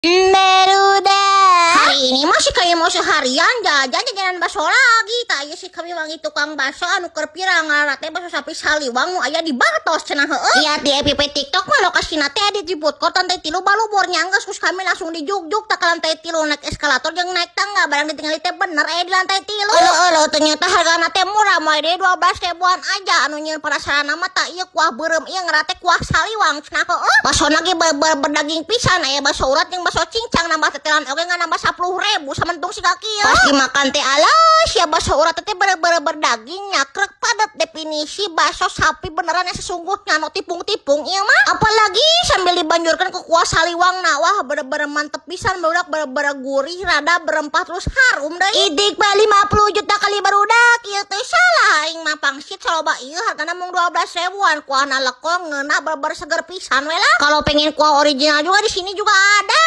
Neruda. Hari ini masih kayak mau seharian jajan bakso lagi. Tanya sih kami wangi tukang bakso anu keur pirang ngaranna teh bakso sapi saliwang nu aya di Batos cenah heueuh. Lihat di FYP TikTok mah lokasina teh di food court lantai 3 balubur nyanggeus kus kami langsung dijuk-juk tak ke lantai 3 naik eskalator jeung naik tangga barang ditinggali teh bener aya di lantai 3. Eueuh ternyata hargana teh murah moal deui 12 ribuan aja anu nyieun prasarana mah tah ieu kuah beureum ieu ngarana teh kuah saliwang cenah heueuh. Basona ge berdaging pisan aya bakso urat jeung bakso cincang nambah tetelan oge nambah 10.000 samentung si kaki ya. Pas dimakan teh alas ya bakso urat teh bener-bener berdaging nyakrek padat definisi bakso sapi beneran yang sesungguhnya no tipung-tipung iya mah. Apalagi sambil dibanjurkan ke kuah saliwang nah wah bener-bener mantep pisan barudak bener-bener gurih rada berempah terus harum deui. Idik mah 50 juta kali barudak ieu teh salah aing mah pangsit saloba ieu hargana mung 12 ribuan kuahna lekong ngeuna bener-bener seger pisan we lah. Kalau pengen kuah original juga di sini juga ada.